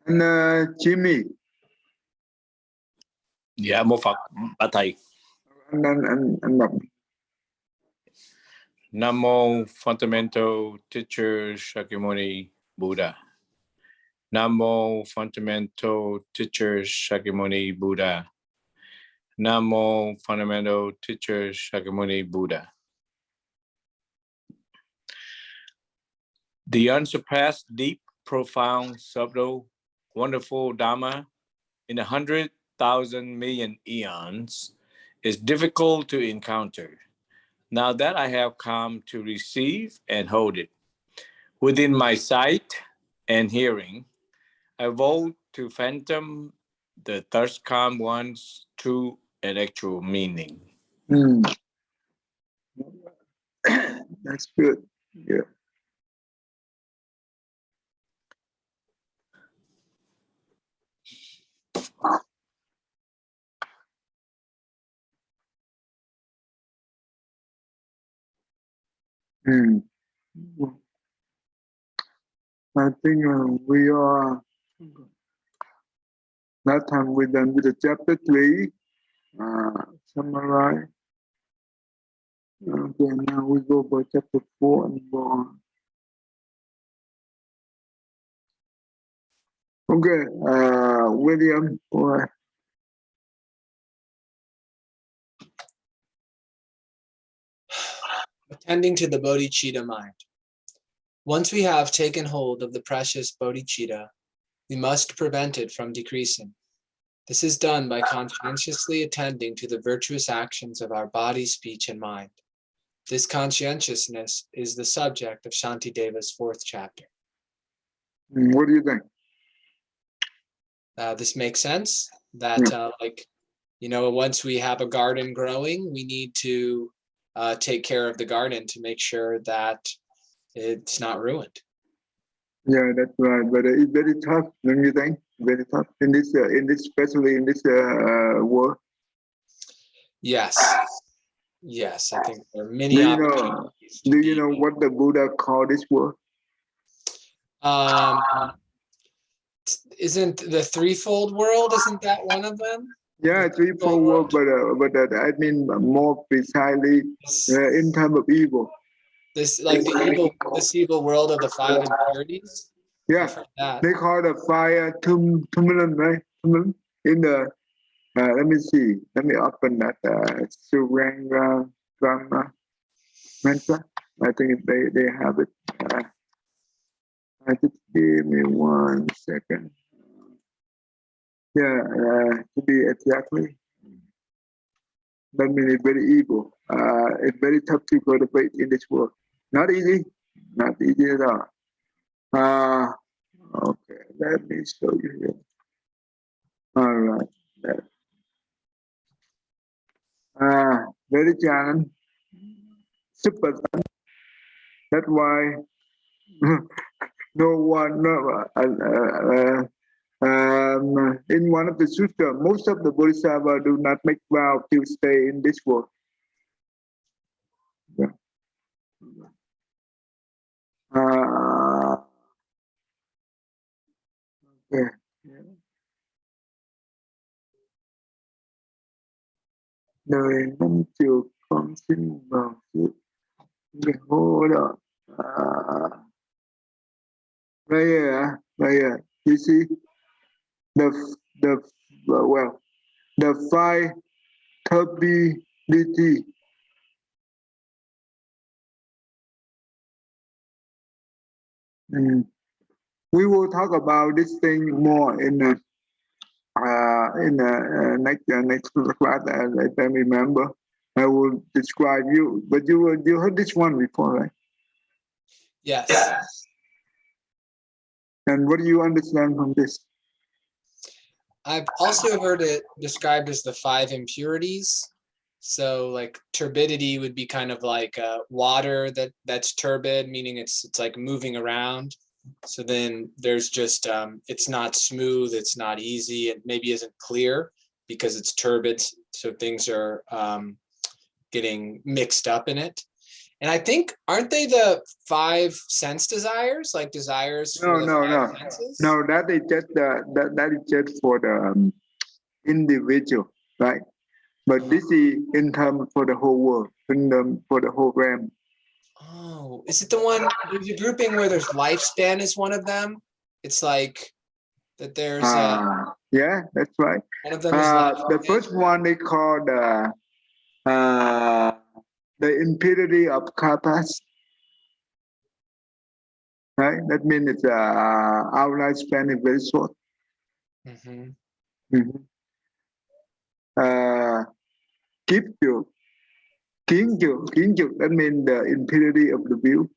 And Jimmy. Dạ mô Phật bà thầy. Anh đọc. Nam mô Fundamental Teacher Shakyamuni Buddha. Nam mô Fundamental Teacher Shakyamuni Buddha. Nam mô Fundamental Teacher Shakyamuni Buddha. The unsurpassed, deep, profound, subtle, wonderful Dharma in 100,000 million eons is difficult to encounter. Now that I have come to receive and hold it within my sight and hearing, I vow to fathom the thirst calm one's true and actual meaning. That's good. Yeah. I think we are. Last time we done with the chapter 3. Summarize. Okay, now we go for chapter 4 and go on. Okay, William. Attending to the bodhicitta mind. Once we have taken hold of the precious bodhicitta, we must prevent it from decreasing. This is done by conscientiously attending to the virtuous actions of our body, speech, and mind. This conscientiousness is the subject of Shantideva's 4th chapter. What do you think? This makes sense that once we have a garden growing, we need to take care of the garden to make sure that it's not ruined. Yeah, that's right. But it's very tough, don't you think? Very tough in this, especially in this world. Yes. Yes, I think there are many. Do you know what the Buddha called this world? Isn't the threefold world? Isn't that one of them? Yeah, threefold world, but I mean more precisely in terms of evil. This this evil world of the 5 impurities. Yeah, they call the fire tumulum, right? In the let me see. Let me open that Suranga Brahma mantra. I think they have it. Just give me 1 second. Yeah, to be exactly. That means it's very evil. It's very tough to go to bed in this world. Not easy. Not easy at all. Okay, let me show you here. All right. Very challenging. Super. That's why no one. In one of the sutta, most of the Bodhisattva do not make vow to stay in this world. Yeah. Okay. Đời năm chiều con xin vào sự hold on. Right here. You see the 5 turbidity. We will talk about this thing more in next class. As I can remember, I will describe you. But you heard this one before, right? Yes. And what do you understand from this? I've also heard it described as the 5 impurities. So like turbidity would be kind of like water that's turbid, meaning it's like moving around. So then there's just, it's not smooth, it's not easy, it maybe isn't clear because it's turbid, so things are getting mixed up in it. And I think, aren't they the 5 sense desires, like desires for the 5 senses? No, that is just that is just for the individual, right? But this is in terms for the whole world, for the whole realm. Oh, is it the one, there's a grouping where there's lifespan is one of them? It's like that there's yeah, that's right. one of them is The first one they call the impurity of karpas, right? That means it's our lifespan is very short. Keep you, kiến you, that means the impurity of the view,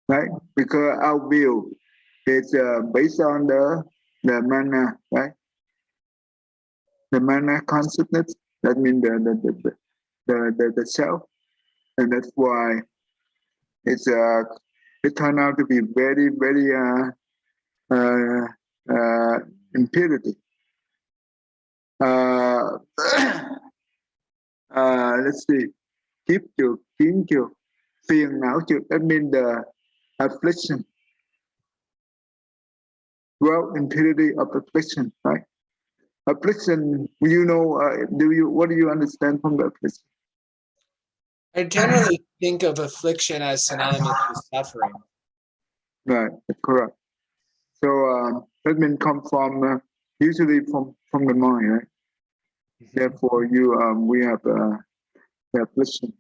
right? Because our view is based on the mana, right? The mana consciousness, that means the self, and that's why it's it turned out to be very impurity. Let's see, keep you, kiến you, phiền não chịu, that means the affliction. Well, impurity of affliction, right? Affliction, you know, what do you understand from the affliction? I generally think of affliction as synonymous with suffering. Right, that's correct. So that means come from usually from the mind, right? Therefore, we have the affliction.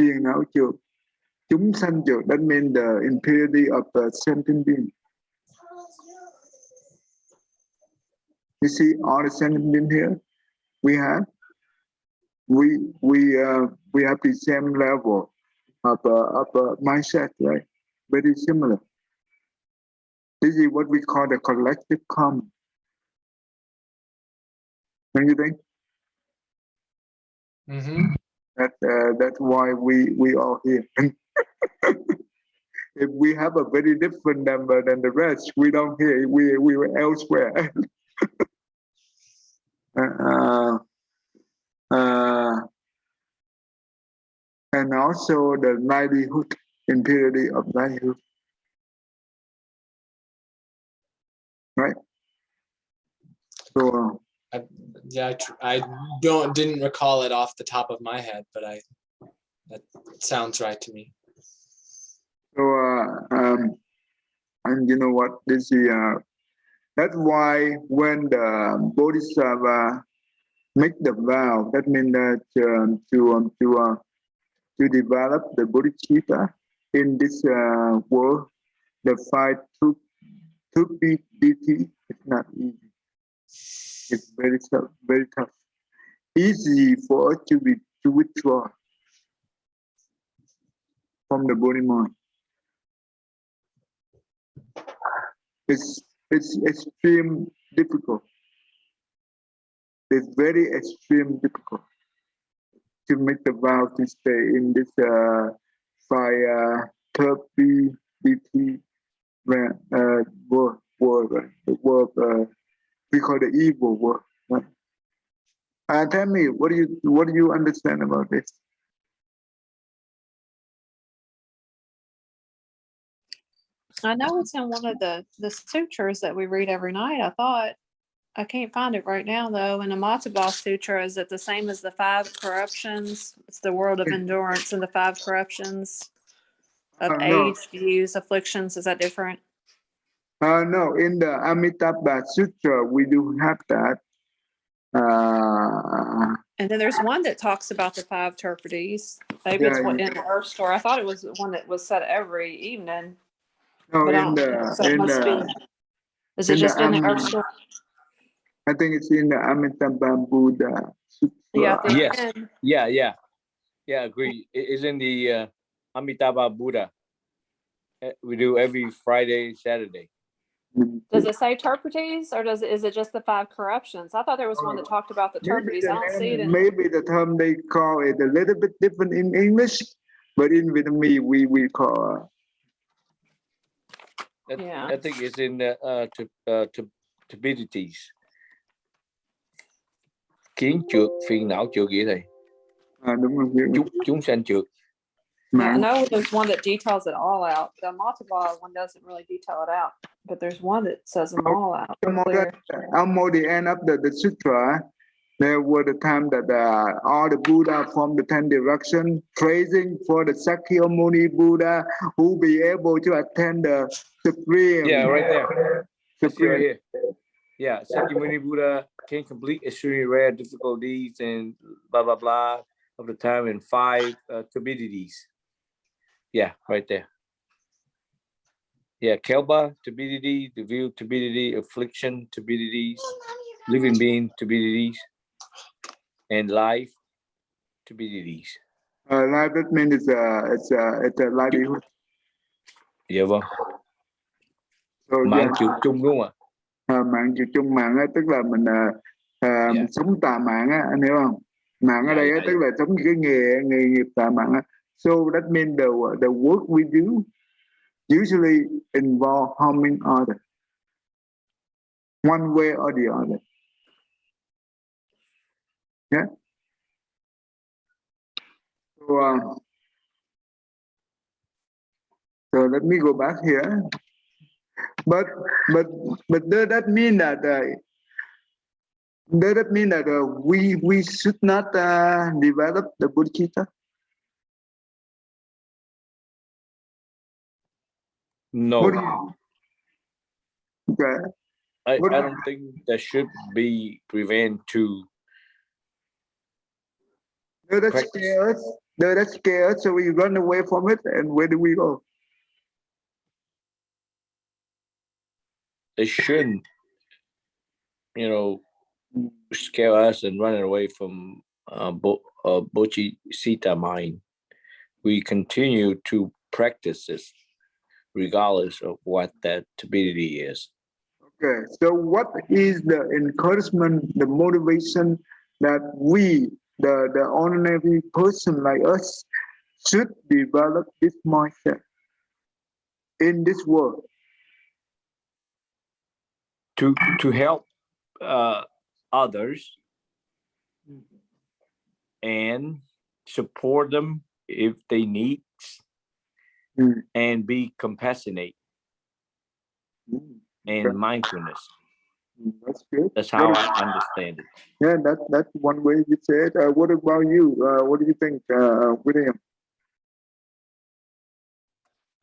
Phiền não chịu, chúng sanh chịu, that means the impurity of the sentient being. You see all the sentient being here we have. We have the same level of mindset, right? Very similar. This is what we call the collective karma. Don't you think? That's why we all here. If we have a very different number than the rest, we don't hear. We were elsewhere. And also the livelihood, impurity of livelihood, right? So I didn't recall it off the top of my head, but that sounds right to me. So and you know what? This is that's why when the Bodhisattva make the vow, that means that to develop the Bodhisattva in this world, the fight to beat DT is not easy. It's very tough. Easy for us to withdraw from the body mind. It's extreme difficult. It's very extreme difficult to make the vow to stay in this fire, turkey, DT world, the world we call the evil world. Right? Tell me, what do you understand about this? I know it's in one of the sutras that we read every night. I thought, I can't find it right now though. In the Amitabha Sutra, is it the same as the 5 corruptions? It's the world of endurance and the 5 corruptions of age, views, afflictions. Is that different? No, in the Amitabha Sutra, we do have that. And then there's one that talks about the 5 turpities. Maybe it's what in the Earth Store. I thought it was one that was said every evening. No, but is it just in the Earth Store? I think it's in the Amitabha Buddha Sutra. Yeah, yes. Yeah, agree. It's in the Amitabha Buddha. We do every Friday, Saturday. Does it say turpities, or is it just the 5 corruptions? I thought there was one that talked about the turpities. I don't see it in. Maybe the term they call it a little bit different in English, but in Vietnamese we call. I think it's in turpidities. Kiến trượt, phiền não trượt gì thầy? Đúng rồi. Chúng sanh trượt. Yeah, I know there's one that details it all out. The Matava one doesn't really detail it out, but there's one that says them all out. Almost the end of the sutra, there were the time that all the Buddha from the 10 directions praising for the Sakyamuni Buddha who be able to attend the supreme. Yeah, right there. Supreme. Right here. Yeah, Sakyamuni Buddha can complete extremely rare difficulties and blah blah blah of the time in 5 turbidities. Yeah, right there. Yeah, Kelba turbidity, the view turbidity, affliction turbidities, living being turbidities, and life turbidities. Life that means it's a livelihood. Dạ vâng. So, mạng chịu chung đúng không ạ? Mạng chịu chung, mạng á, tức là mình sống tà mạng á, anh hiểu không? Mạng ở đây á, tức là sống cái nghề nghiệp tà mạng á. So that means the work we do usually involve harming others, one way or the other. Yeah. So let me go back here. But does that mean that we should not develop the Bodhisattva? No. Okay. I don't think that should be prevent to. Does that scare us? Does that scare us? So we run away from it, and where do we go? They shouldn't, scare us and run away from Bodhisattva mind. We continue to practice this regardless of what that turbidity is. Okay, so what is the encouragement, the motivation that we, the ordinary person like us, should develop this mindset in this world? To help others and support them if they need, and be compassionate and mindfulness. That's good. That's how I understand it. Yeah, that's one way you say it. What about you? What do you think, William?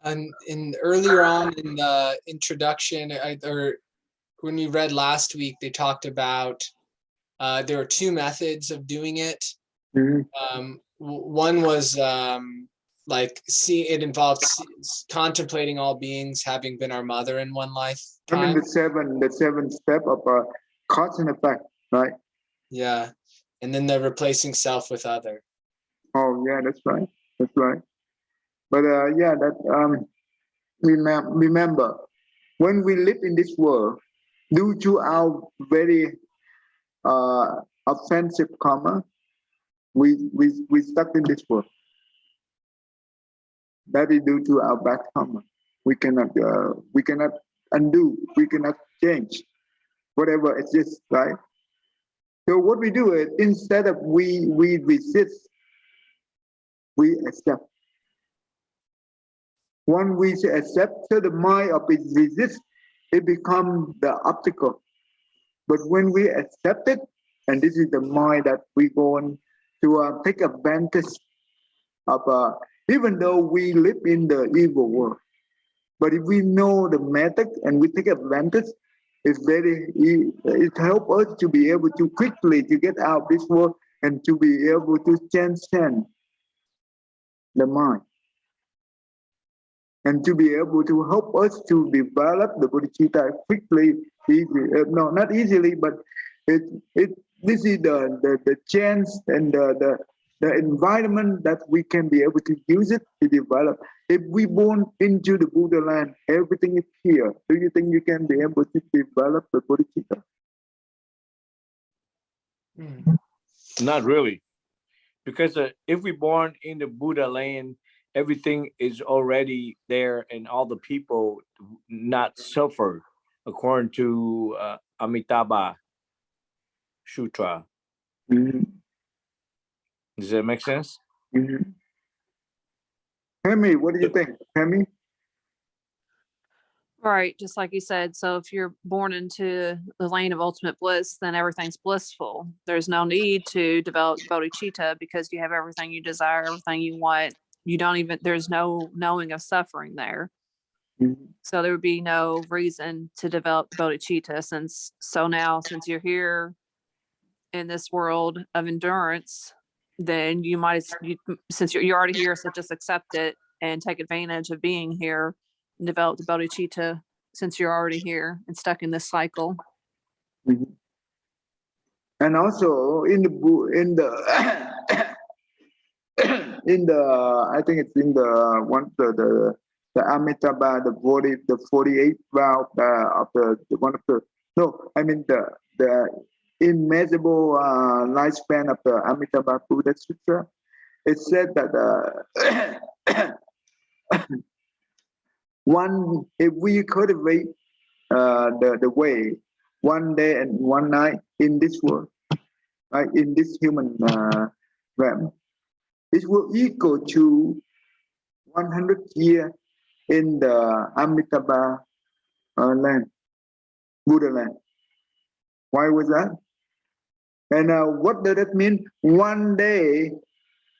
And earlier on in the introduction, or when we read last week, they talked about there are 2 methods of doing it. One was it involved contemplating all beings having been our mother in one life. I mean the 7 step of cause and effect, right? Yeah, and then the replacing self with other. Oh yeah, that's right. That's right. But remember, when we live in this world, due to our very offensive karma, we stuck in this world. That is due to our bad karma. We cannot undo. We cannot change whatever exists, right? So what we do is, instead of we resist, we accept. When we accept, so the mind of it resist, it becomes the obstacle. But when we accept it, and this is the mind that we go on to take advantage of, even though we live in the evil world. But if we know the method and we take advantage, it helps us to be able to quickly to get out of this world and to be able to transcend the mind. And to be able to help us to develop the bodhicitta quickly, no, not easily, but this is the chance and the the environment that we can be able to use it to develop. If we born into the Buddha land, everything is here. Do you think you can be able to develop the bodhicitta? Not really, because if we're born in the Buddha land, everything is already there, and all the people not suffer, according to Amitabha Sutra. Mm-hmm. Does that make sense? Mm-hmm. Hemi, what do you think? Hemi? Right, just like you said. So if you're born into the lane of ultimate bliss, then everything's blissful. There's no need to develop bodhicitta because you have everything you desire, everything you want. You don't even, there's no knowing of suffering there. Mm-hmm. So there would be no reason to develop bodhicitta since you're here in this world of endurance, then since you're already here, so just accept it and take advantage of being here and develop the bodhicitta since you're already here and stuck in this cycle. Mm-hmm. And also in the I think it's in the one the Amitabha, the 48th vow of the one of the the immeasurable lifespan of the Amitabha Buddha Sutra. It said that if we cultivate the way 1 day and 1 night in this world, right, in this human realm, it will equal to 100 years in the Amitabha land, Buddha land. Why was that? And what does that mean? 1 day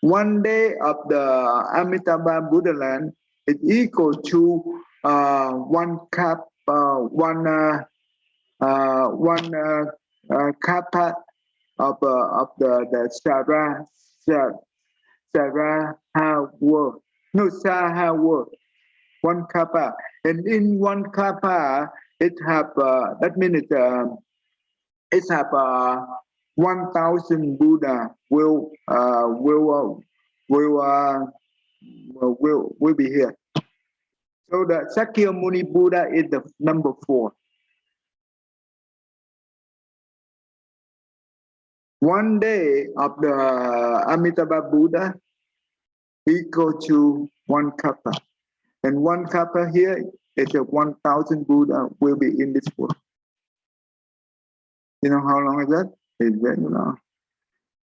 of the Amitabha Buddha land is equal to one kappa of the Saraha world. No, Saha world. 1 kappa, and in 1 kappa, it have that means it have 1,000 Buddha will be here. So the Sakyamuni Buddha is the number 4. 1 day of the Amitabha Buddha equal to 1 kappa. And 1 kappa here is 1,000 Buddha will be in this world. You know how long is that? It's very long.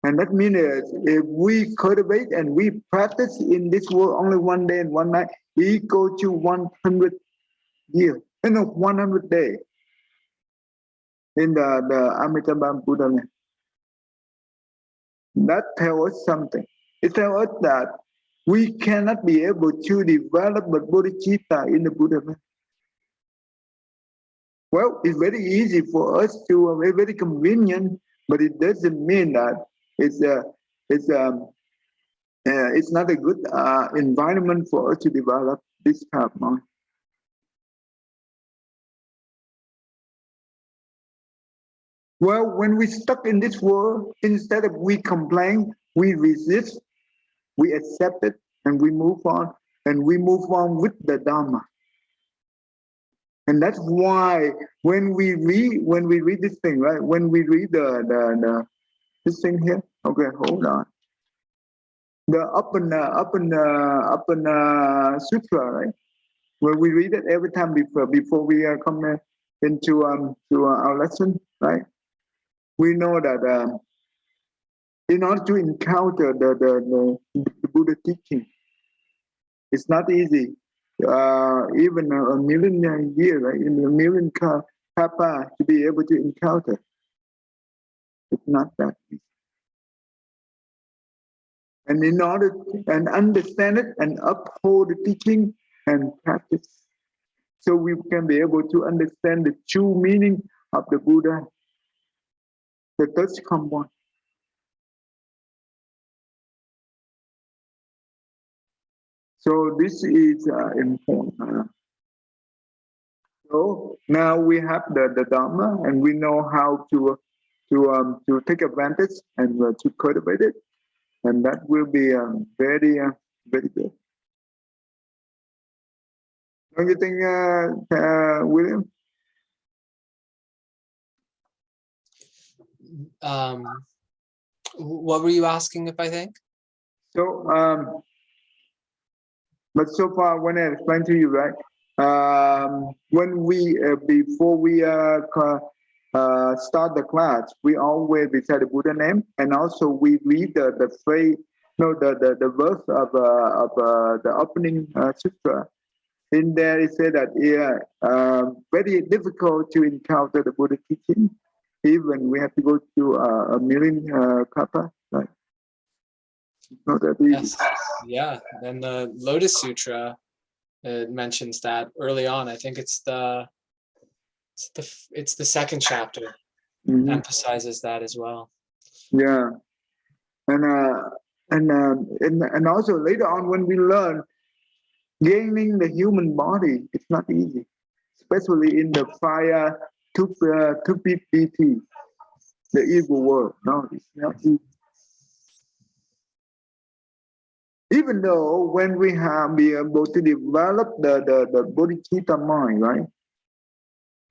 And that means if we cultivate and we practice in this world only 1 day and 1 night, equal to 100 years. 100 days in the Amitabha Buddha land. That tells us something. It tells us that we cannot be able to develop the bodhicitta in the Buddha land. Well, it's very easy for us to, very convenient, but it doesn't mean that it's not a good environment for us to develop this kind of mind. Well, when we stuck in this world, instead of we complain, we resist, we accept it, and we move on, with the Dhamma. And that's why when we read this thing, right? When we read this thing here, okay, hold on. The Upper Sutra, right? When we read it every time before we come into our lesson, right? We know that in order to encounter the Buddha teaching, it's not easy. Even a million years, right? In a million kappa to be able to encounter, it's not that easy. And in order to understand it and uphold the teaching and practice, so we can be able to understand the true meaning of the Buddha, the third command. So this is important. So now we have the Dhamma, and we know how to take advantage and to cultivate it. and that will be very very good. Don't you think, William? What were you asking if I think? So, but so far, when I explained to you, right? When we before we start the class, we always recite the Buddha name, and also we read the phrase, no, the verse of the opening sutra. In there, it said that very difficult to encounter the Buddha teaching. Even we have to go to a million kappa, right? Not that easy. Yes. Yeah. Then the Lotus Sutra mentions that early on. I think it's the second chapter. Mm-hmm. Emphasizes that as well. Yeah, and also later on when we learn gaining the human body, it's not easy, especially in the fire to BT, the evil world. No, it's not easy. Even though when we have be able to develop the bodhicitta mind, right?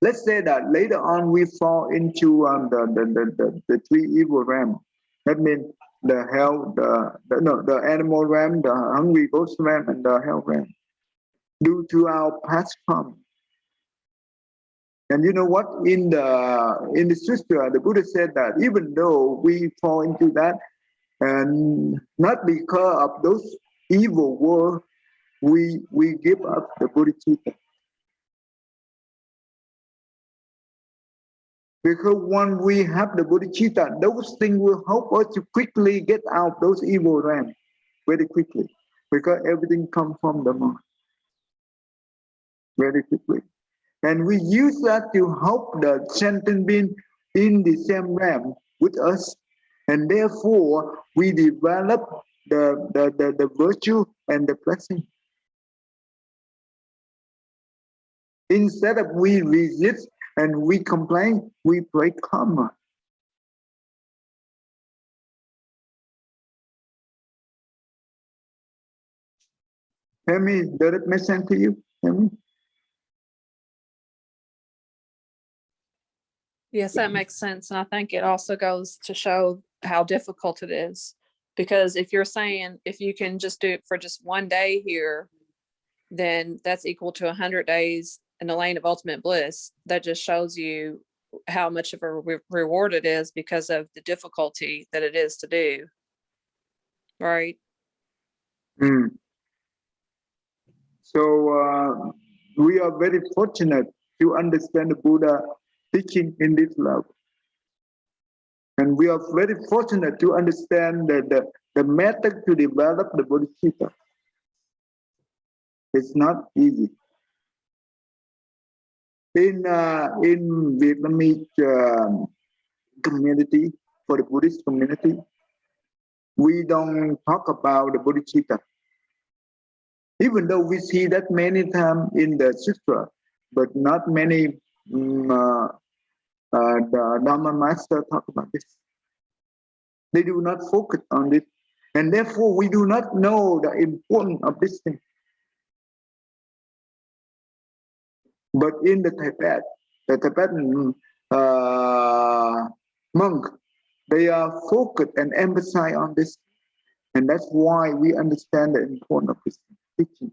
Let's say that later on we fall into the three evil realms. That means the hell, the animal realm, the hungry ghost realm, and the hell realm. Due to our past karma. And you know what? In the sutra, the Buddha said that even though we fall into that, and not because of those evil world, we give up the bodhicitta. Because when we have the bodhicitta, those things will help us to quickly get out those evil realms very quickly. Because everything comes from the mind very quickly. And we use that to help the sentient being in the same realm with us. And therefore, we develop the virtue and the blessing. Instead of we resist and we complain, we play karma. Amy, does it make sense to you? Amy? Yes, that makes sense. And I think it also goes to show how difficult it is. Because if you're saying if you can just do it for just one day here, then that's equal to 100 days in the lane of ultimate bliss. That just shows you how much of a reward it is because of the difficulty that it is to do. Right? Mm. So we are very fortunate to understand the Buddha teaching in this level. And we are very fortunate to understand the method to develop the bodhicitta. It's not easy. In Vietnamese community, for the Buddhist community, we don't talk about the bodhicitta. Even though we see that many times in the sutra, but not many the Dharma master talk about this. They do not focus on it. And therefore, we do not know the importance of this thing. But in the Tibetan monk, they are focused and emphasize on this. And that's why we understand the importance of this teaching.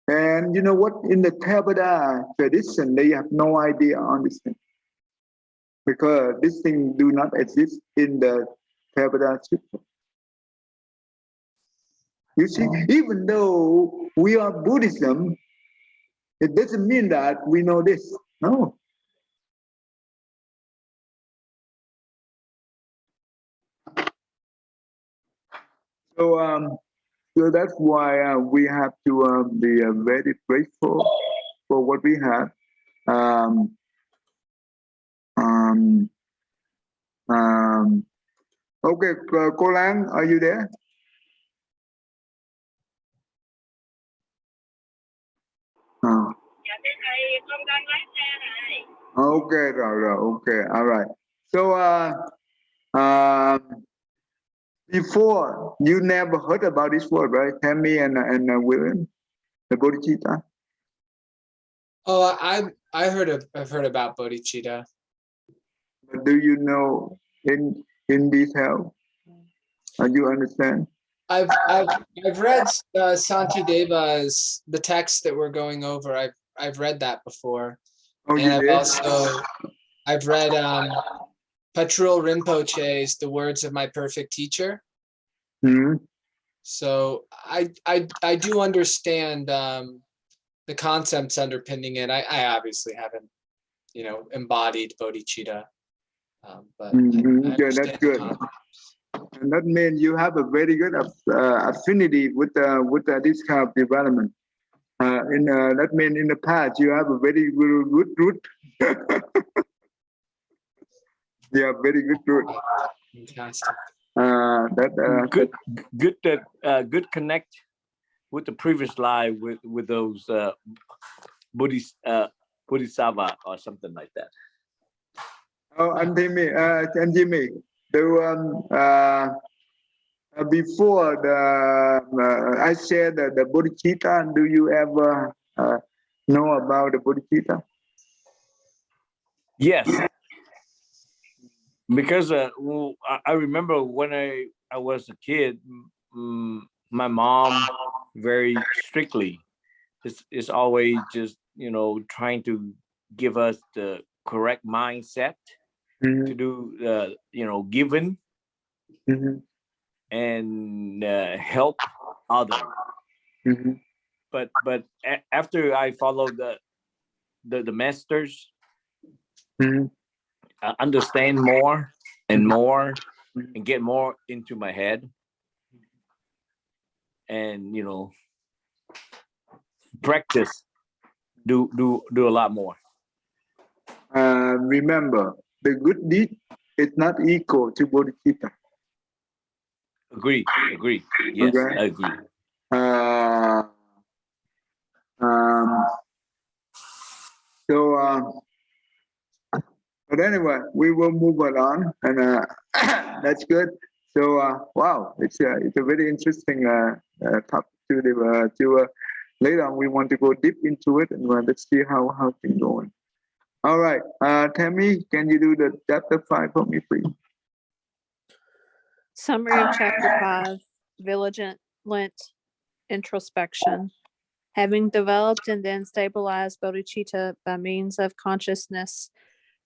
And you know what? In the Theravada tradition, they have no idea on this thing. Because this thing do not exist in the Theravada Sutra. You see, even though we are Buddhism, it doesn't mean that we know this. No. So that's why we have to be very grateful for what we have. Okay, Cô Lan, are you there? Dạ thưa thầy, con đang lái xe này. Okay, rồi, okay, all right. So before you never heard about this word, right? Tammy and William, the bodhicitta. Oh, I've heard about bodhicitta. But do you know in detail? You understand? I've read Santideva's, the text that we're going over. I've read that before, Oh, and you did? I've read Patrul Rinpoche's "The Words of My Perfect Teacher." Mm-hmm. So I do understand the concepts underpinning it. I obviously haven't, embodied bodhicitta, but I Yeah, that's understand the good. concept. And that means you have a very good affinity with this kind of development. That means in the past you have a very good root. Yeah, very good root. Fantastic. Good connect with the previous live with those Bodhisattva or something like that. Oh, and Jimmy, before I said that the bodhicitta, do you ever know about the bodhicitta? Yes, because I remember when I was a kid, my mom very strictly is always just trying to give us the correct mindset to do giving and help others. But after I followed the masters, I understand more and more and get more into my head, and practice, do a lot more. Remember, the good deed is not equal to bodhicitta. Agree. Yes, Okay. I agree. But anyway, we will move on, and that's good. So wow, it's a very interesting topic to later on we want to go deep into it, and let's see how things going. All right, Tammy, can you do the chapter 5 for me, please? Summary of chapter 5, vigilant introspection. Having developed and then stabilized bodhicitta by means of consciousness,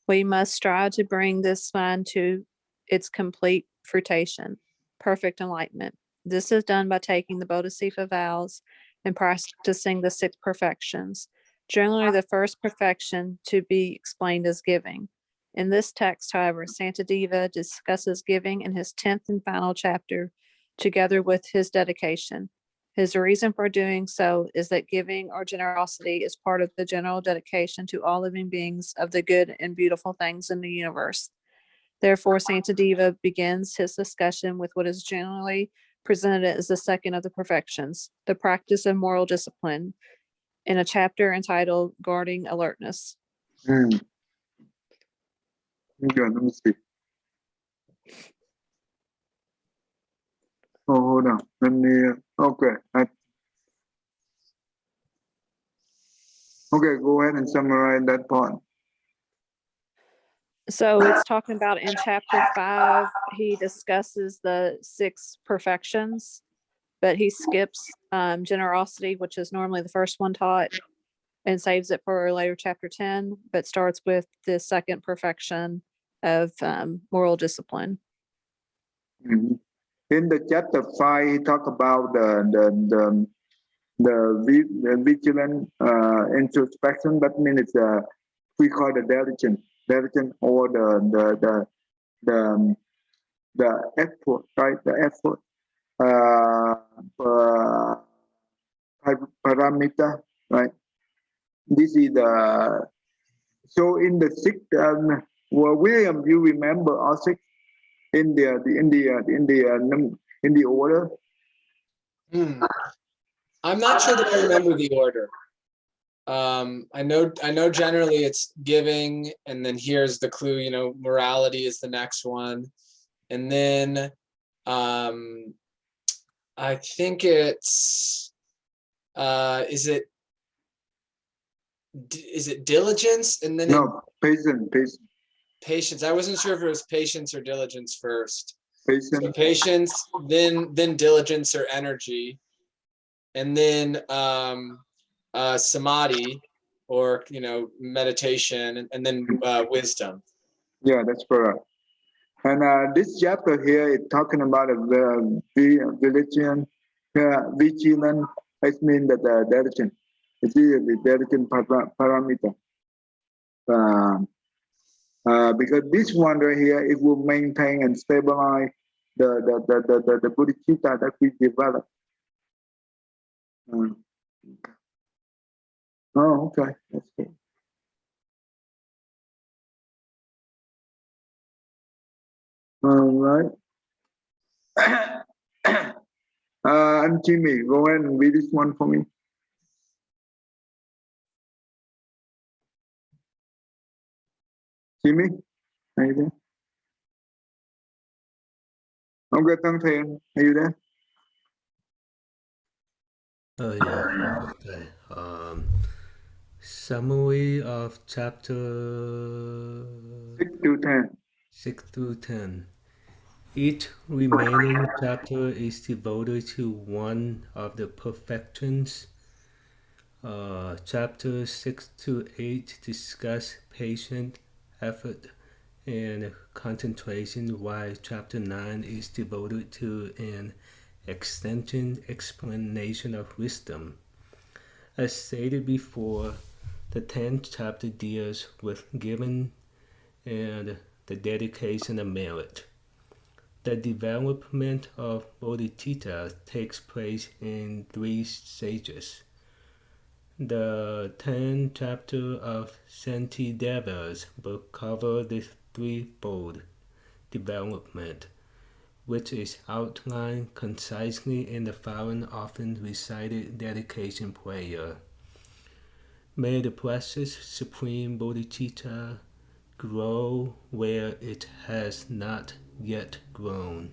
we must strive to bring this mind to its complete fruition, perfect enlightenment. This is done by taking the Bodhisattva vows and practicing the 6 perfections. Generally, the first perfection to be explained is giving. In this text, however, Santideva discusses giving in his 10th and final chapter, together with his dedication. His reason for doing so is that giving or generosity is part of the general dedication to all living beings of the good and beautiful things in the universe. Therefore, Santideva begins his discussion with what is generally presented as the second of the perfections, the practice of moral discipline, in a chapter entitled Guarding Alertness. Good, let me see. Oh, hold on. Let me. Okay. Okay, go ahead and summarize that part. So it's talking about in chapter 5, he discusses the 6 perfections, but he skips generosity, which is normally the first one taught, and saves it for later chapter 10, but starts with the second perfection of moral discipline. In the chapter 5, he talk about the vigilant introspection. That means it's we call the diligent, or the effort, right? The effort. Paramita, right? This is the so in the 6th. Well, William, you remember all 6 in the order? I'm not sure that I remember the order. I know generally it's giving, and then here's the clue, you know, morality is the next one. And then I think it's is it diligence? And then No, patience. Patience. I wasn't sure if it was patience or diligence first. Patience. So patience, then diligence or energy, and then samadhi, or you know, meditation, and then wisdom. Yeah, that's correct. And this chapter here is talking about the religion, vigilant. It means that the direction. It's the direction parameter. Because this one right here, it will maintain and stabilize the bodhicitta that we develop. Oh, okay, that's good. All right. And Jimmy, go ahead and read this one for me. Jimmy, are you there? Okay, thank you. Are you there? Oh yeah. Okay. Summary of chapter 6 to 10. 6 through 10. Each remaining chapter is devoted to one of the perfections. Chapters 6 to 8 discuss patient effort and concentration, while chapter 9 is devoted to an extension explanation of wisdom. As stated before, the 10th chapter deals with giving and the dedication of merit. The development of bodhicitta takes place in 3 stages. The 10th chapter of Santideva's book covers the threefold development, which is outlined concisely in the following often recited dedication prayer. May the precious Supreme Bodhicitta grow where it has not yet grown.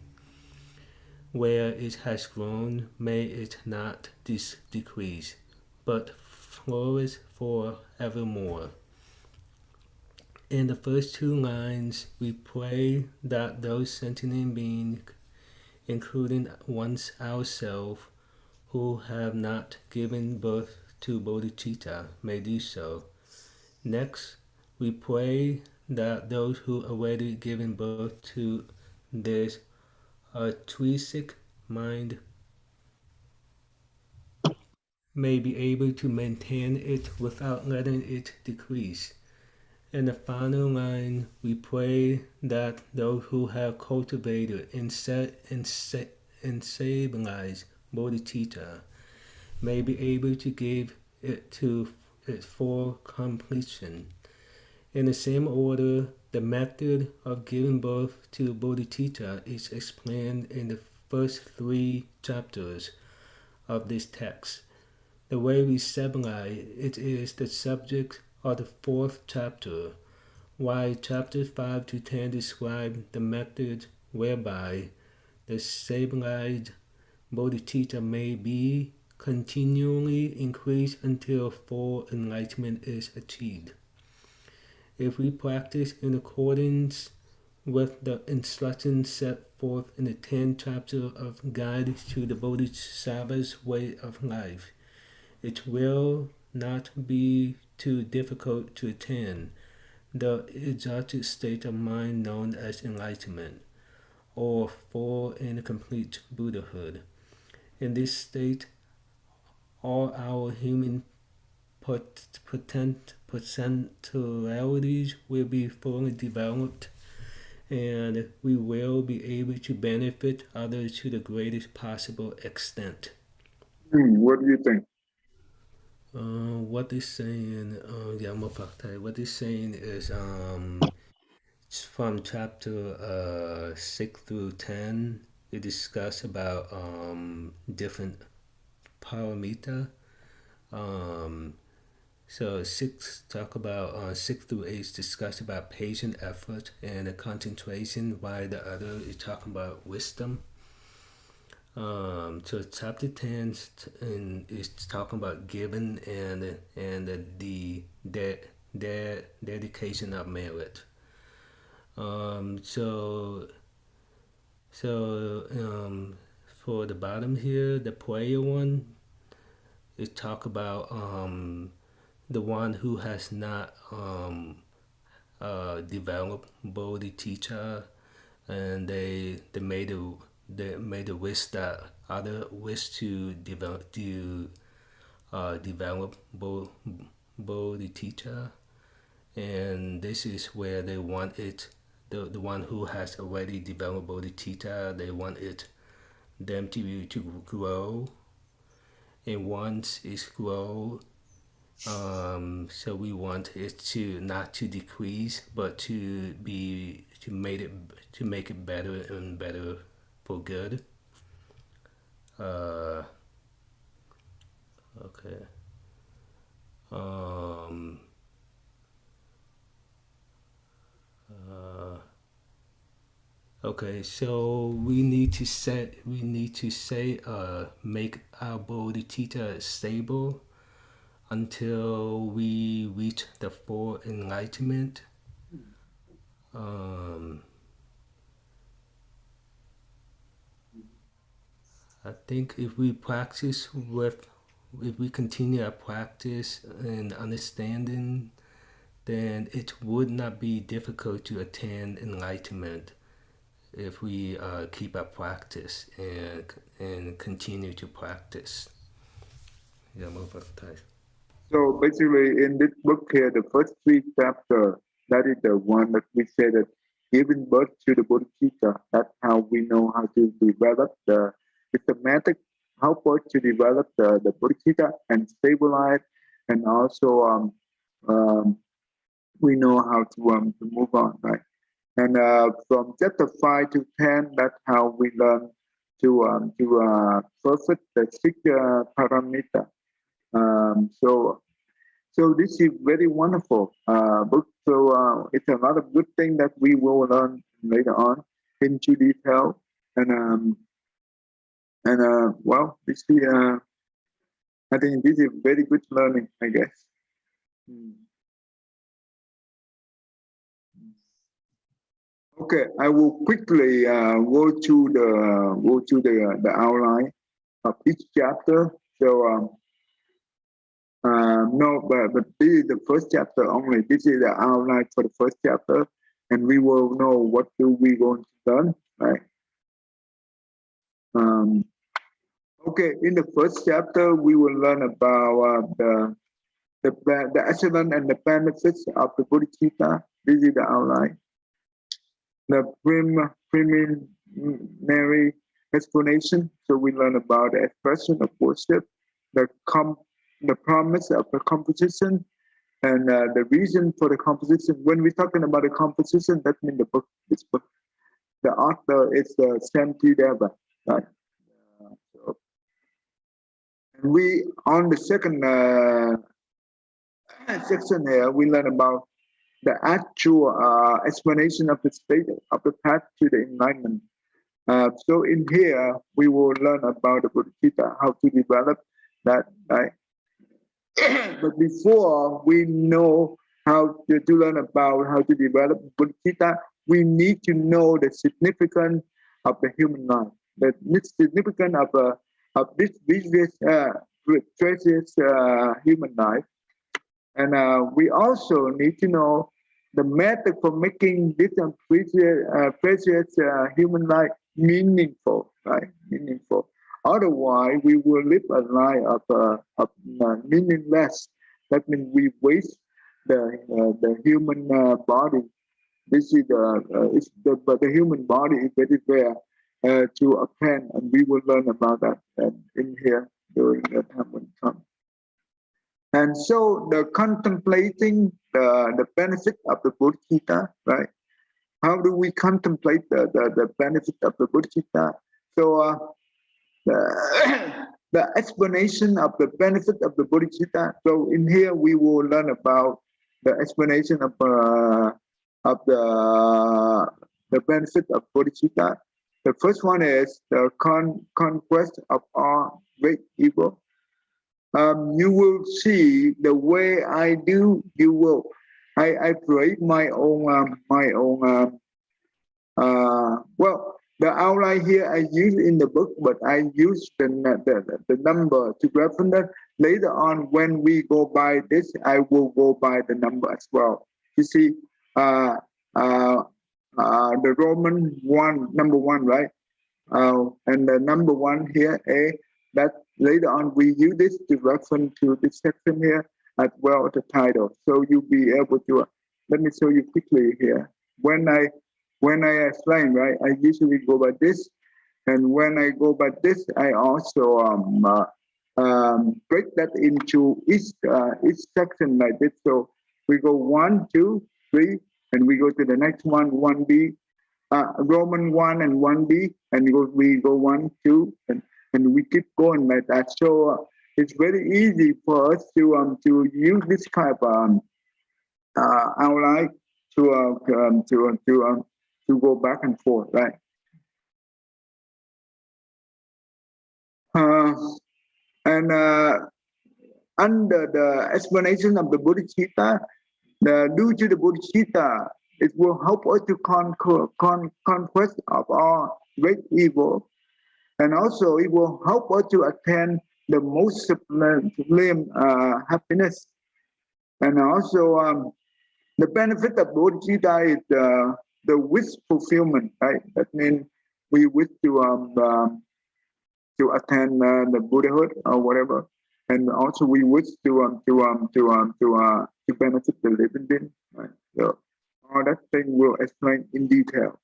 Where it has grown, may it not decrease, but flourish for evermore. In the first 2 lines, we pray that those sentient beings, including ourselves, who have not given birth to bodhicitta, may do so. Next, we pray that those who already given birth to this altruistic mind may be able to maintain it without letting it decrease. In the final line, we pray that those who have cultivated and stabilized bodhicitta may be able to give it to its full completion. In the same order, the method of giving birth to bodhicitta is explained in the first 3 chapters of this text. The way we stabilize it is the subject of the 4th chapter, while chapters 5 to 10 describe the method whereby the stabilized bodhicitta may be continually increased until full enlightenment is achieved. If we practice in accordance with the instructions set forth in the 10th chapter of Guide to the Bodhisattva's Way of Life, it will not be too difficult to attain the exalted state of mind known as enlightenment, or full and complete Buddhahood. In this state, all our human potentialities will be fully developed, and we will be able to benefit others to the greatest possible extent. What do you think? What they're saying, what they're saying is from chapter 6 through 10, they discuss about different paramita. So 6 talk about 6 through 8 discuss about patient effort and concentration, while the other is talking about wisdom. So chapter 10 is talking about giving and the dedication of merit. So for the bottom here, the prayer one, it talk about the one who has not developed bodhicitta, and they made a wish that other wish to develop bodhicitta, and this is where they want it. The one who has already developed bodhicitta, they want them to grow, and once it's grow, so we want it to not to decrease, but to make it better and better for good. Okay. Okay, so we need to make our bodhicitta stable until we reach the full enlightenment. I think if we continue our practice and understanding, then it would not be difficult to attain enlightenment if we keep our practice and continue to practice. Yeah, move up, Thai. So basically, in this book here, the first 3 chapters, that is the one that we say that giving birth to the bodhicitta. That's how we know how to develop the systematic help us to develop the bodhicitta and stabilize, and also we know how to move on, right? And from chapter 5 to 10, that's how we learn to perfect the 6 paramita. So this is very wonderful book. So it's a lot of good thing that we will learn later on into detail. And well, this is I think this is very good learning, I guess. Okay, I will quickly go to the outline of each chapter. So. No, but this is the first chapter only. This is the outline for the first chapter, and we will know what we going to learn, right? Okay, in the first chapter, we will learn about the excellence and the benefits of the bodhicitta. This is the outline. The preliminary explanation. So we learn about the expression of worship, the promise of the composition, and the reason for the composition. When we're talking about the composition, that means this book, the author is Santideva, right? And we, on the second section here, we learn about the actual explanation of the state of the path to the enlightenment. So in here, we will learn about the bodhicitta, how to develop that, right? But before we know how to learn about how to develop bodhicitta, we need to know the significance of the human life, the significance of this precious human life, and we also need to know the method for making this precious human life meaningful, right? Meaningful. Otherwise, we will live a life of meaningless. That means we waste the human body. This is the human body is very rare to obtain, and we will learn about that in here during the time when it comes. And so the contemplating the benefit of the bodhicitta, right? How do we contemplate the benefit of the bodhicitta? So the the explanation of the benefit of the bodhicitta. So in here we will learn about the explanation of the benefit of bodhicitta. The first one is the conquest of all great evil. You will see the way I do. You will. I create my own. Well, the outline here I use in the book, but I use the number to reference that. Later on, when we go by this, I will go by the number as well. You see, the Roman number one, right? And the number one here, A, that later on we use this to reference to this section here as well, the title. So you'll be able to, let me show you quickly here. When I explain, right, I usually go by this. And when I go by this, I also break that into each section like this. So we go 1, 2, 3, and we go to the next one, 1B. Roman 1 and 1B, and we go 1, 2, and we keep going like that. So it's very easy for us to use this kind of outline to go back and forth, right? And under the explanation of the bodhicitta, due to the bodhicitta, it will help us to conquest of all great evil, and also it will help us to attain the most sublime happiness. And also the benefit of bodhicitta is the wish fulfillment, right? That means we wish to attain the Buddhahood or whatever, and also we wish to benefit the living being, right? So all that thing will explain in detail.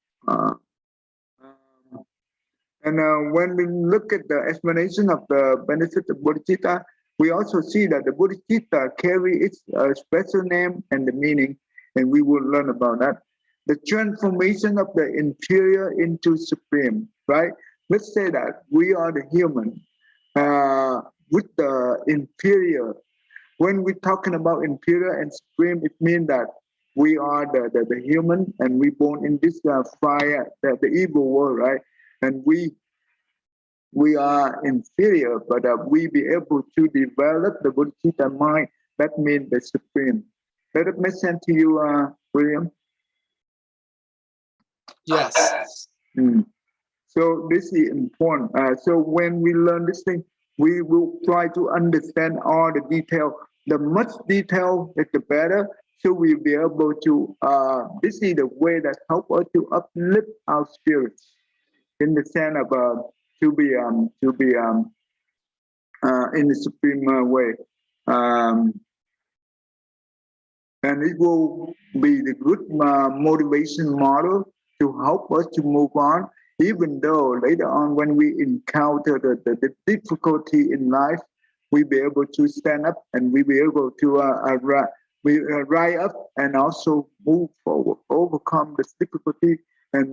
And when we look at the explanation of the benefit of bodhicitta, we also see that the bodhicitta carry its special name and the meaning, and we will learn about that. The transformation of the inferior into supreme, right? Let's say that we are the human with the inferior. When we're talking about inferior and supreme, it means that we are the human, and we born in this fire, the evil world, right? And we are inferior, but we be able to develop the bodhicitta mind. That means the supreme. Does it make sense to you, William? Yes. So this is important. So when we learn this thing, we will try to understand all the detail. The much detail, the better. So we'll be able to. This is the way that help us to uplift our spirits, in the sense of to be in the supreme way. And it will be the good motivation model to help us to move on, even though later on when we encounter the difficulty in life, we be able to stand up and we be able to rise up and also move forward, overcome this difficulty, and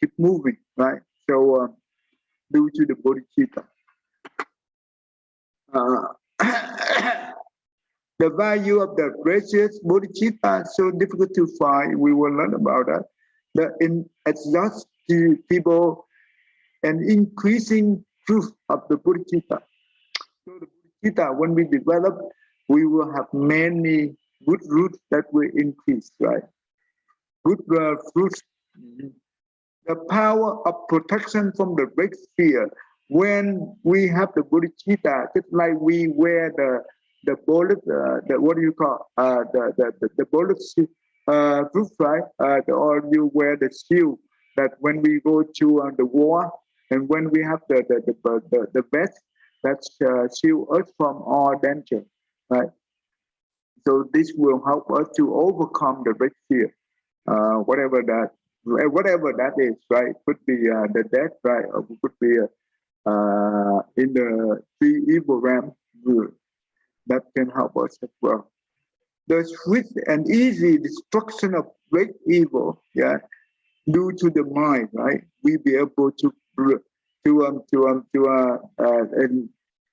keep moving, right? So due to the bodhicitta. The value of the precious bodhicitta is so difficult to find. We will learn about that. The inexhaustible and increasing truth of the bodhicitta. So the bodhicitta, when we develop, we will have many good roots that will increase, right? Good fruits. The power of protection from the great fear. When we have the bodhicitta, just like we wear the bullet, what do you call the bullet proof, right? Or you wear the shield. That when we go to the war, and when we have the vest that shield us from all danger, right? So this will help us to overcome the great fear, whatever that is, right? Could be the death, right? Or could be in the three evil realm. That can help us as well. The swift and easy destruction of great evil, yeah, due to the mind, right? We be able to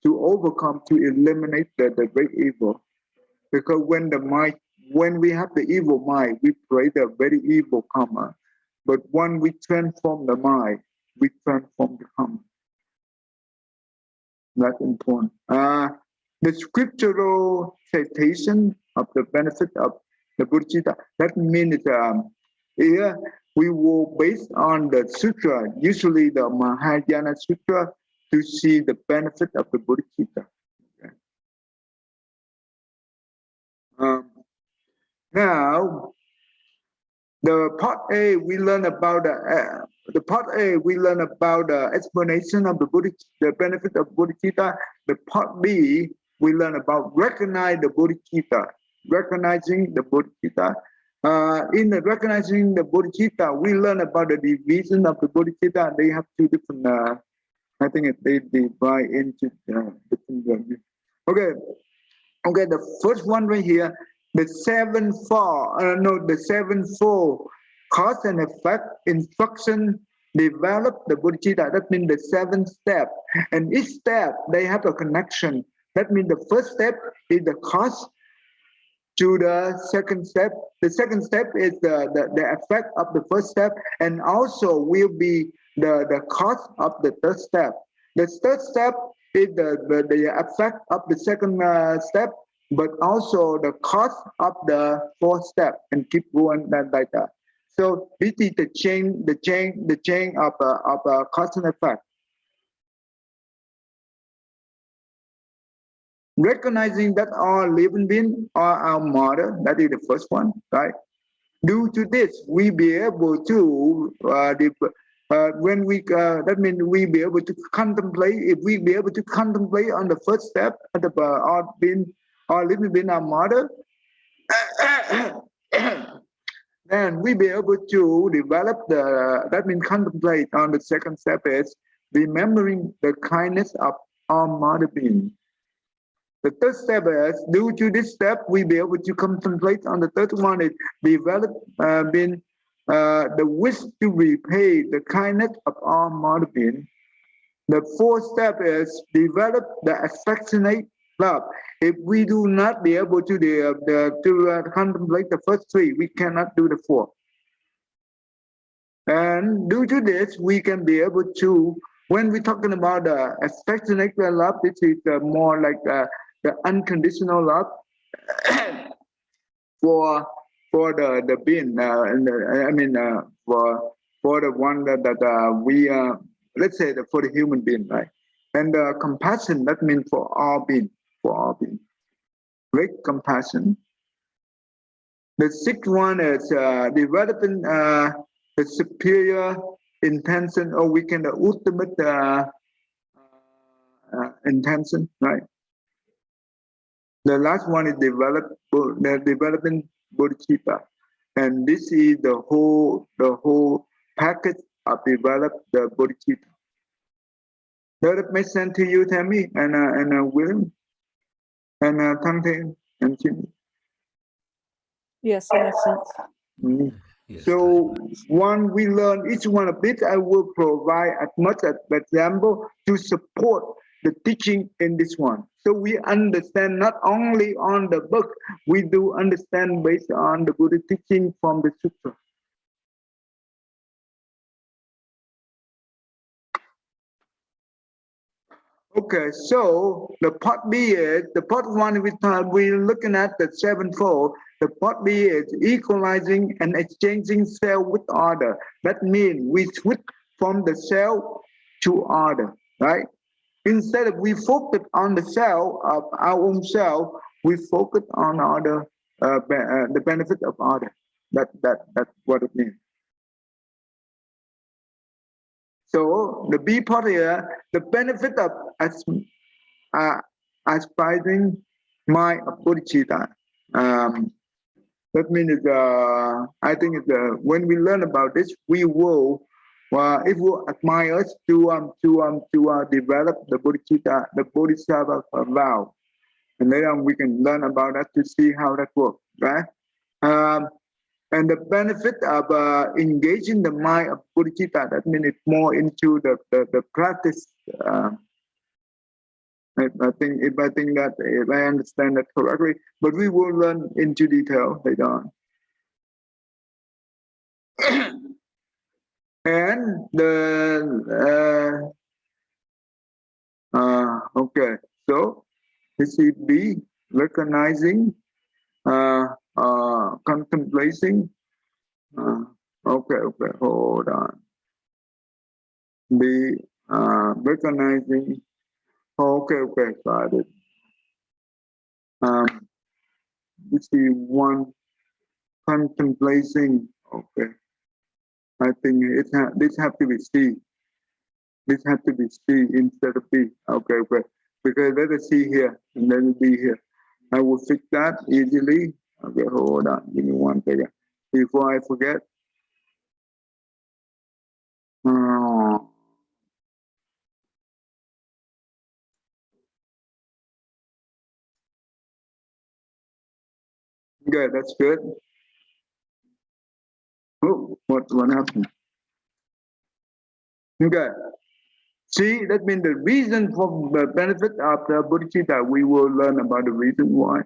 overcome, to eliminate the great evil. Because when we have the evil mind, we pray the very evil karma. But when we transform the mind, we transform the karma. That's important. The scriptural citation of the benefit of the Bodhisattva, that means here we will based on the sutra, usually the Mahayana Sutra, to see the benefit of the Bodhisattva. Okay. Now, the part A we learn about the explanation of the benefit of Bodhisattva. The part B we learn about recognizing the Bodhisattva. In the recognizing the Bodhisattva, we learn about the division of the Bodhisattva. They have two different. I think they divide into different. Okay. The first one right here. The sevenfold cause and effect instruction develop the Bodhisattva. That means the 7 steps. And each step, they have a connection. That means the first step is the cause to the second step. The second step is the effect of the first step, and also will be the cause of the third step. The third step is the effect of the second step, but also the cause of the fourth step, and keep going like that. So this is the chain of cause and effect. Recognizing that all living beings are our mother, that is the first one, right? Due to this, we be able to that means we be able to contemplate. If we be able to contemplate on the first step of the all living being our mother, then we be able to develop that means contemplate on the second step is remembering the kindness of our mother being. The third step is, due to this step, we be able to contemplate on the third one is develop the wish to repay the kindness of our mother being. The fourth step is develop the affectionate love. If we do not be able to contemplate the first 3, we cannot do the 4th. And due to this, we can be able to, when we're talking about the affectionate love, this is more like the unconditional love for the being, for the one that we let's say for the human being, right? And compassion, that means for all being, great compassion. The 6th one is developing the superior intention, or we can the ultimate intention, right? The last one is developing Bodhisattva, and this is the whole package of develop the Bodhisattva. Does it make sense to you, Tammy and William and Tangten and Jimmy? Yes, it makes sense. Mm-hmm. Yes, so when we learn each one of this, I will provide as much as example to support the teaching in this one. So we understand not only on the book, we do understand based on the Buddha teaching from the sutra. Okay, so the part B is, the part 1 we're looking at the 7-fold. The part B is equalizing and exchanging self with order. That means we switch from the self to order, right? Instead of we focus on the self of our own self, we focus on order, the benefit of order. That's what it means. So the B part here, the benefit of aspiring mind of bodhicitta. That means I think when we learn about this, we will it will admire us to develop the bodhicitta, the bodhisattva vow, and later on we can learn about that to see how that works, right? And the benefit of engaging the mind of bodhicitta, that means it's more into the practice. I think if I understand that correctly, but we will learn into detail later on. And the okay, so this is B, recognizing, contemplating. Okay, hold on. B, recognizing. Okay, got it. This is one, contemplating. Okay, I think this have to be C. This has to be C instead of B. Okay, because let us see here and let it be here. I will fix that easily. Okay, hold on. Give me 1 second before I forget. Okay, that's good. Oh, what happened? Okay. See, that means the reason for the benefit of the bodhicitta. We will learn about the reason why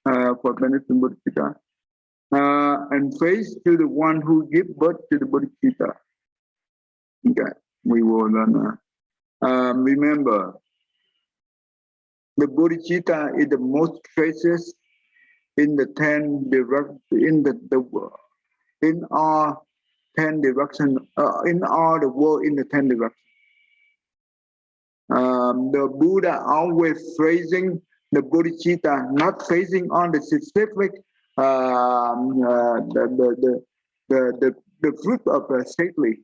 for benefit of bodhicitta. And face to the one who gives birth to the bodhicitta. Okay, we will learn. Remember, the bodhicitta is the most precious in the 10 directions, in all 10 directions, in all the world in the 10 directions. The Buddha always phrasing the bodhicitta, not facing on the specific the fruit of the saintly,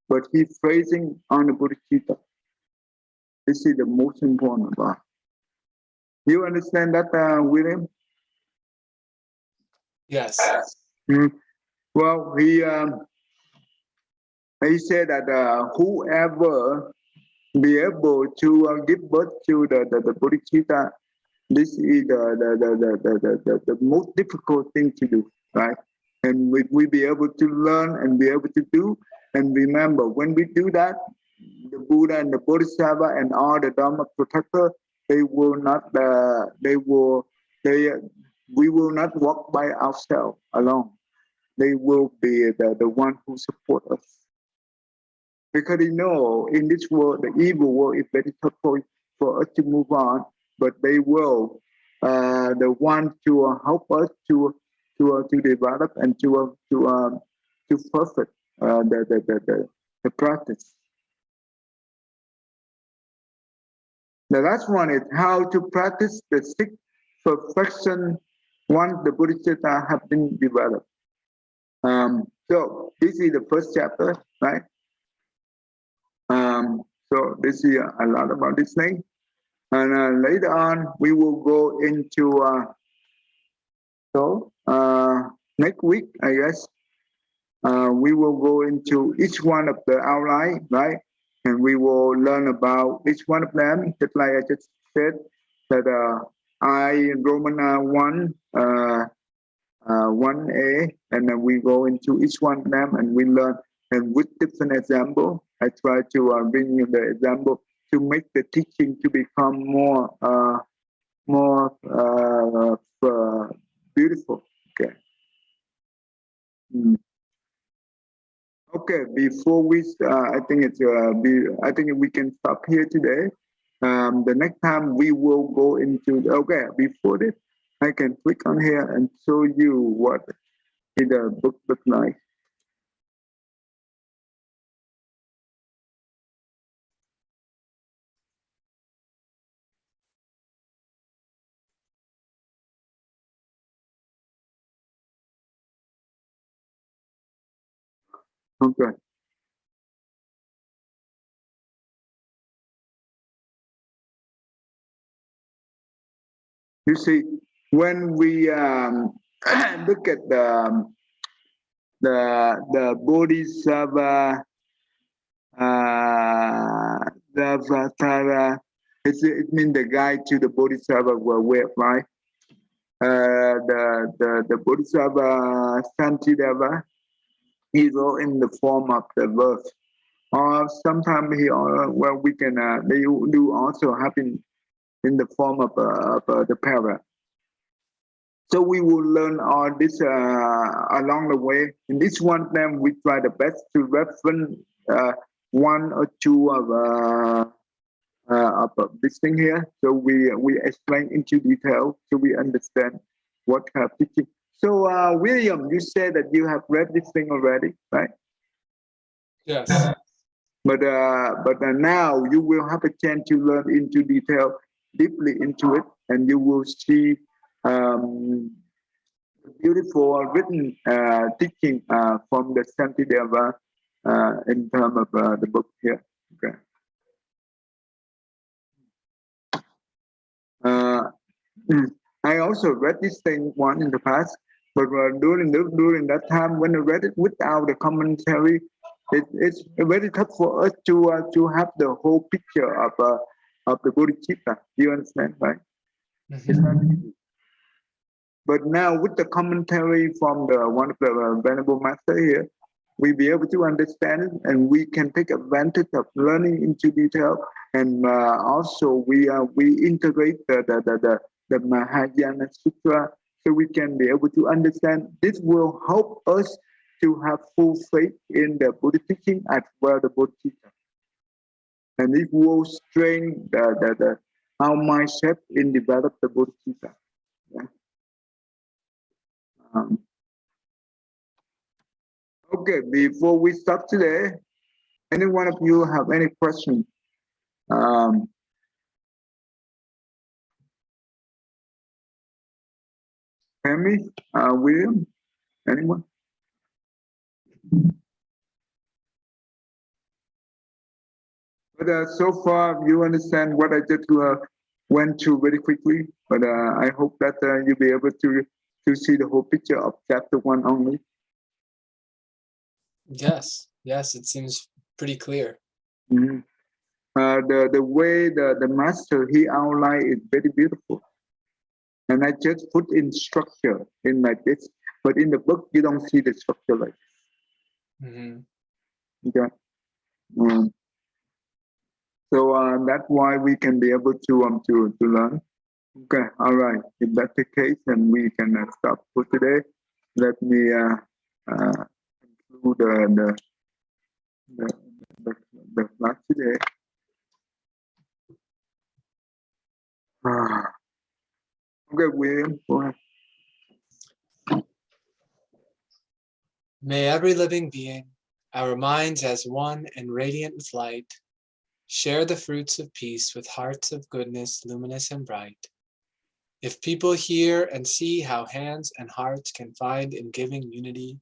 but he phrasing on the bodhicitta. This is the most important part. You understand that, William? Yes. Well, he said that whoever be able to give birth to the bodhicitta, this is the most difficult thing to do, right? And we be able to learn and be able to do. And remember, when we do that, the Buddha and the Bodhisattva and all the Dharma protector, we will not walk by ourselves alone. They will be the one who support us. Because they know in this world, the evil world is very tough for us to move on, but they will the one to help us to develop and to perfect the practice. The last one is how to practice the 6 perfection once the Bodhisattva have been developed. So this is the first chapter, right? So this is a lot about this thing. And later on, we will go into, next week, I guess, we will go into each one of the outline, right? And we will learn about each one of them, just like I just said, that Romana 1, 1A, and then we go into each one of them and we learn, and with different example, I try to bring you the example to make the teaching to become more beautiful. Okay. Okay. Before we, I think we can stop here today. The next time we will go into. Okay. Before this, I can click on here and show you what the book looks like. Okay. You see, when we look at the Bodhisattva, it means the guide to the Bodhisattva way of life. the Bodhisattva Santideva, he wrote in the form of the verse. Or sometimes we can they do also happen in the form of the para. So we will learn all this along the way. In each one of them, we try the best to reference one or two of this thing here. So we explain into detail so we understand what kind of teaching. So William, you said that you have read this thing already, right? Yes. But now you will have a chance to learn into detail, deeply into it, and you will see beautiful written teaching from the Santideva in terms of the book here. Okay. I also read this thing one in the past, but during that time when I read it without the commentary, it's very tough for us to have the whole picture of the Bodhisattva. You understand, right? Mm-hmm. It's not easy. But now with the commentary from one of the Venerable Master here, we be able to understand it, and we can take advantage of learning into detail, and also we integrate the Mahayana Sutra, so we can be able to understand. This will help us to have full faith in the Buddhist teaching as well the Bodhisattva, and it will strengthen our mindset in develop the Bodhisattva. Yeah. Okay, before we start today, any one of you have any questions? Tammy, William, anyone? But so far, you understand what I just went through very quickly. But I hope that you'll be able to see the whole picture of chapter 1 only. Yes, it seems pretty clear. Mm-hmm. The way the master he outlined is very beautiful, and I just put in structure in like this. But in the book, you don't see the structure like this. Mm-hmm. Okay. So that's why we can be able to learn. Okay, all right. If that's the case, then we can stop for today. Let me conclude the class today. Okay, William, go ahead. May every living being, our minds as one and radiant with light, share the fruits of peace with hearts of goodness, luminous and bright. If people hear and see how hands and hearts can find in giving unity,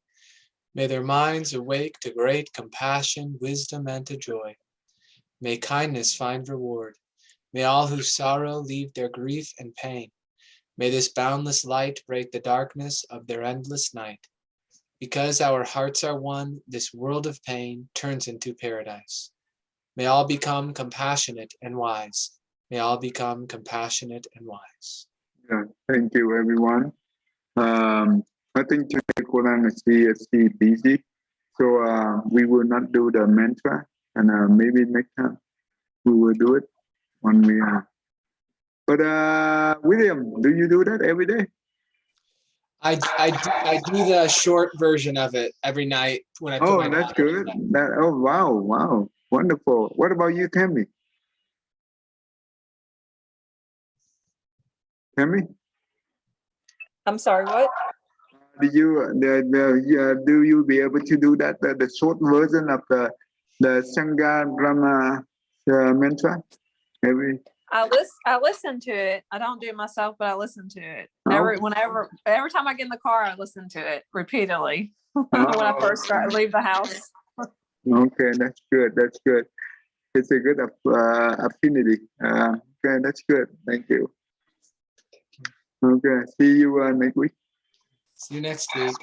may their minds awake to great compassion, wisdom, and to joy. May kindness find reward. May all who sorrow leave their grief and pain. May this boundless light break the darkness of their endless night. Because our hearts are one, this world of pain turns into paradise. May all become compassionate and wise. May all become compassionate and wise. Yeah, thank you, everyone. I think today Koran is busy, so we will not do the mantra, and maybe next time we will do it when we are. But William, do you do that every day? I do the short version of it every night when I put my. Oh, that's good. Wow, wonderful. What about you, Tammy? Tammy? I'm sorry, what? Do you be able to do that the short version of the Sangha Brahma mantra every? I listen to it. I don't do it myself, but I listen to it. Every time I get in the car, I listen to it repeatedly when I first leave the house. Okay, that's good. That's good. It's a good affinity. Okay, that's good. Thank you. Okay, see you next week. See you next week.